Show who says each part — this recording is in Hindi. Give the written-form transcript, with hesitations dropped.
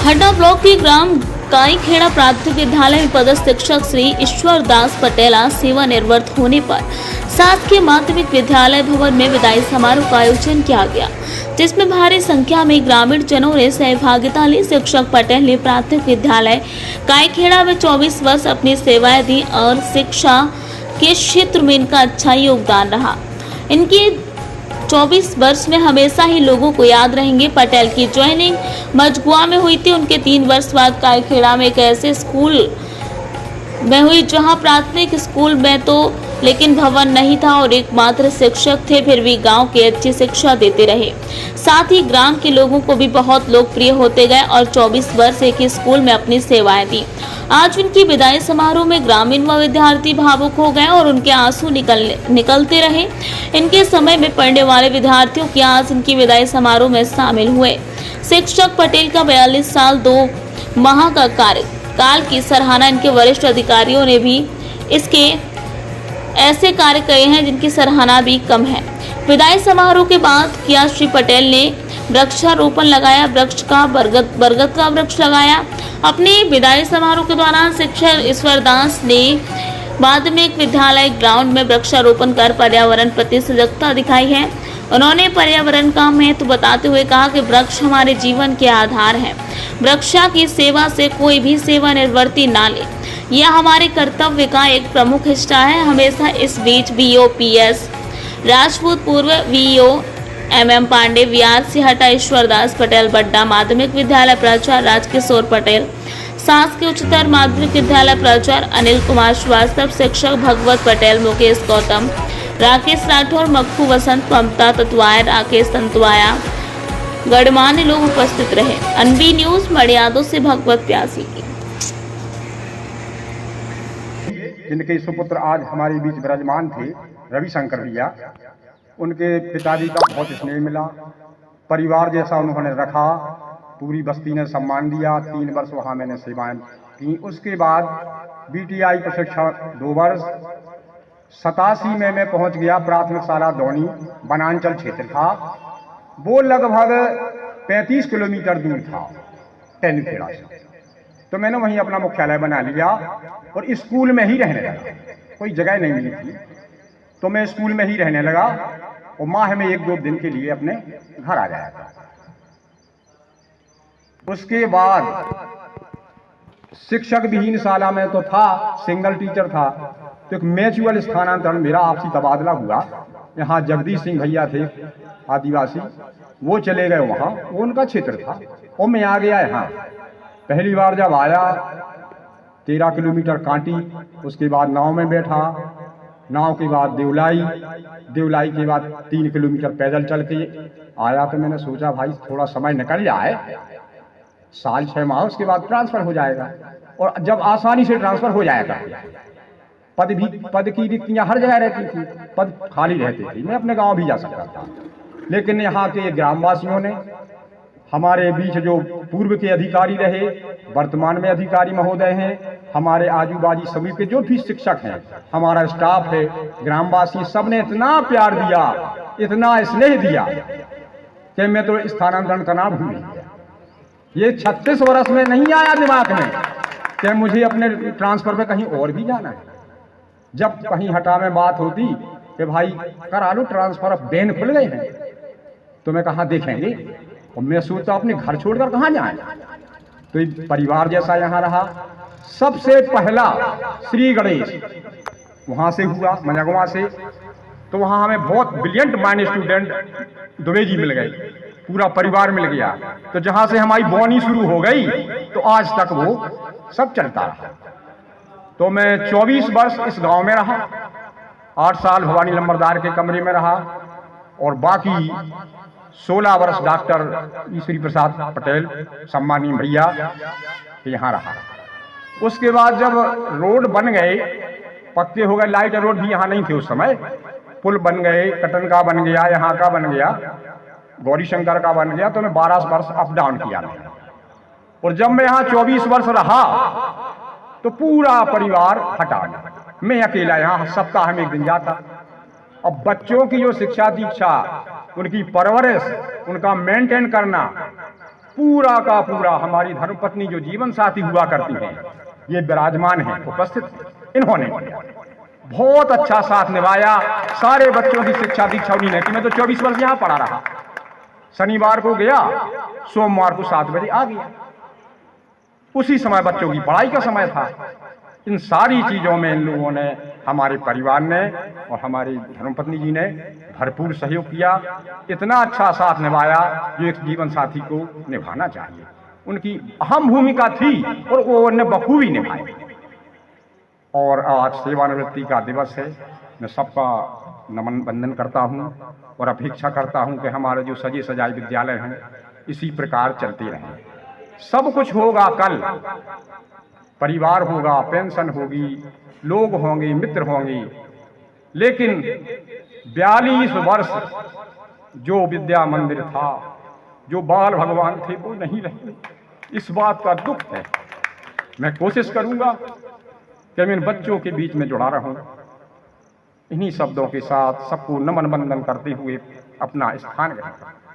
Speaker 1: हड्डा ब्लॉक के ग्राम काईखेड़ा प्राथमिक विद्यालय में पदस्थ शिक्षक श्री ईश्वर दास पटेल आज सेवानिवृत्त होने पर शासकीय माध्यमिक विद्यालय भवन में विदाई समारोह का आयोजन किया गया, जिसमें भारी संख्या में ग्रामीण जनों ने सहभागिता ली। शिक्षक पटेल ने प्राथमिक विद्यालय काईखेड़ा में 24 वर्ष अपनी सेवाएं दी और शिक्षा के क्षेत्र में इनका अच्छा योगदान रहा। इनकी 24 वर्ष में हमेशा ही लोगों को याद रहेंगे। पटेल की ज्वाइनिंग मजगुआ में हुई थी। उनके 3 वर्ष बाद काईखेड़ा में एक ऐसे स्कूल में हुई जहां प्राथमिक स्कूल में तो लेकिन भवन नहीं था और एकमात्र शिक्षक थे, फिर भी गांव की अच्छी शिक्षा देते रहे। साथ ही ग्राम के लोगों को भी बहुत लोकप्रिय होते गए और 24 वर्ष एक ही स्कूल में अपनी सेवाएं दी। आज उनकी विदाई समारोह में ग्रामीण व विद्यार्थी भावुक हो गए और उनके आंसू निकलते रहे। इनके समय में पढ़ने वाले विद्यार्थियों की आज इनकी विदाई समारोह में शामिल हुए। शिक्षक पटेल का 42 साल 2 माह का कार्यकाल की सराहना इनके वरिष्ठ अधिकारियों ने भी इसके ऐसे कार्य किए हैं जिनकी सराहना भी कम है। विदाई समारोह के बाद किया श्री पटेल ने वृक्षारोपण लगाया, वृक्ष का बरगद का वृक्ष लगाया। अपने विदाई समारोह के दौरान शिक्षक ईश्वर दास ने माध्यमिक विद्यालय ग्राउंड में वृक्षारोपण कर पर्यावरण प्रति सजगता दिखाई है। उन्होंने पर्यावरण का महत्व बताते हुए कहा कि वृक्ष हमारे जीवन के आधार है। वृक्षा की सेवा से कोई भी सेवानिवृत्ति ना ले, यह हमारे कर्तव्य का एक प्रमुख हिस्सा है। हमेशा इस बीच BOPS राजपूत, पूर्व VO MM पांडे, VRC हटा, ईश्वर दास पटेल बड्डा, माध्यमिक विद्यालय प्राचार्य राजकिशोर पटेल, शासकीय उच्चतर माध्यमिक विद्यालय प्राचार्य अनिल कुमार श्रीवास्तव, शिक्षक भगवत पटेल, मुकेश गौतम, राकेश राठौर, मक्खू वसंत, ममता ततवाया, राकेश तंतवाया, गणमान्य लोग उपस्थित रहे। अनबी न्यूज मड़ियादों से भगवत प्यासी की।
Speaker 2: जिनके सुपुत्र आज हमारे बीच विराजमान थे, रविशंकर भैया, उनके पिताजी का बहुत स्नेह मिला, परिवार जैसा उन्होंने रखा, पूरी बस्ती ने सम्मान दिया। 3 वर्ष वहाँ मैंने सेवाएं की। उसके बाद BTI प्रशिक्षण 2 वर्ष, 87 में मैं पहुँच गया। प्राथमिक शाला दौनी वनांचल क्षेत्र था, वो लगभग 35 किलोमीटर दूर था टेनीखेड़ा से। तो मैंने वहीं अपना मुख्यालय बना लिया और स्कूल में ही रहने लगा। कोई जगह नहीं मिली थी तो मैं स्कूल में ही रहने लगा और माह में 1-2 दिन के लिए अपने घर आ जाया था। उसके बाद शिक्षक विहीन शाला में तो था, सिंगल टीचर था, तो एक म्यूचुअल स्थानांतरण मेरा आपसी तबादला हुआ। यहाँ जगदीश सिंह भैया थे आदिवासी, वो चले गए वहाँ, वो उनका क्षेत्र था और मैं आ गया यहाँ। पहली बार जब आया 13 किलोमीटर कांटी, उसके बाद नाव में बैठा, नाव के बाद देवलाई के बाद 3 किलोमीटर पैदल चल के आया। तो मैंने सोचा भाई थोड़ा समय निकल जाए, 6 माह, उसके बाद ट्रांसफर हो जाएगा और जब आसानी से ट्रांसफर हो जाएगा। पद की रिक्तियाँ हर जगह रहती थी, पद खाली रहते थे, मैं अपने गांव भी जा सकता था। लेकिन यहाँ के ग्रामवासियों ने, हमारे बीच जो पूर्व के अधिकारी रहे, वर्तमान में अधिकारी महोदय हैं, हमारे आजू बाजू सभी के जो भी शिक्षक हैं, हमारा स्टाफ है, ग्रामवासी, सबने इतना प्यार दिया, इतना स्नेह दिया कि मैं तो स्थानांतरण का नाम भूल गया। ये 36 वर्ष में नहीं आया दिमाग में कि मुझे अपने ट्रांसफर पे कहीं और भी जाना है। जब कहीं हटा में बात होती कि भाई करा लो ट्रांसफर, अब बैन खुल गए हैं, तो मैं कहाँ देखेंगे, और मैं सोचता अपने घर छोड़कर कहाँ जाए। तो परिवार जैसा यहाँ रहा। सबसे पहला श्री गणेश वहाँ से हुआ, मजगवा से। तो वहाँ हमें बहुत brilliant mind student Dubey ji मिल गए, पूरा परिवार मिल गया। तो जहाँ से हमारी बोनी शुरू हो गई तो आज तक वो सब चलता रहा। तो मैं 24 वर्ष इस गांव में रहा, 8 साल भवानी लंबरदार के कमरे में रहा और बाकी 16 वर्ष डॉक्टर ईश्वरी प्रसाद पटेल सम्मानीय भैया यहाँ रहा। उसके बाद जब रोड बन गए, पक्के हो गए, लाइट रोड भी यहाँ नहीं थे उस समय, पुल बन गए, कटन का बन गया, यहाँ का बन गया, गौरी शंकर का बन गया, तो मैं 12 वर्ष अप डाउन किया मैंने। और जब मैं यहाँ 24 वर्ष रहा तो पूरा परिवार हटा गया, मैं अकेला यहाँ सप्ताह में 1 दिन जाता। अब बच्चों की जो शिक्षा दीक्षा, उनकी परवरिश, उनका मेंटेन करना, पूरा का पूरा हमारी धर्मपत्नी जो जीवन साथी हुआ करती हैं, ये विराजमान हैं, उपस्थित हैं। इन्होंने बहुत अच्छा साथ निभाया। सारे बच्चों की शिक्षा दीक्षा उन्हीं ने की। मैं तो 24 वर्ष यहाँ पढ़ा रहा। शनिवार को गया, सोमवार को 7 बजे आ गया। उसी समय बच्चों की पढ़ाई का समय था। इन सारी चीजों में इन लोगों ने, हमारे परिवार ने और हमारी धर्मपत्नी जी ने भरपूर सहयोग किया। इतना अच्छा साथ निभाया जो एक जीवन साथी को निभाना चाहिए। उनकी अहम भूमिका थी और वो उन्हें बखूबी निभाई। और आज सेवानिवृत्ति का दिवस है। मैं सबका नमन वंदन करता हूँ और अपेक्षा करता हूँ कि हमारे जो सजे सजाए विद्यालय हैं इसी प्रकार चलते रहें। सब कुछ होगा कल, परिवार होगा, पेंशन होगी, लोग होंगे, मित्र होंगे, लेकिन 42 वर्ष जो विद्या मंदिर था, जो बाल भगवान थे, वो नहीं रहे। इस बात का दुख है। मैं कोशिश करूंगा कि मैं इन बच्चों के बीच में जुड़ा रहूं। इन्हीं शब्दों के साथ सबको नमन वंदन करते हुए अपना स्थान ग्रहण करूं।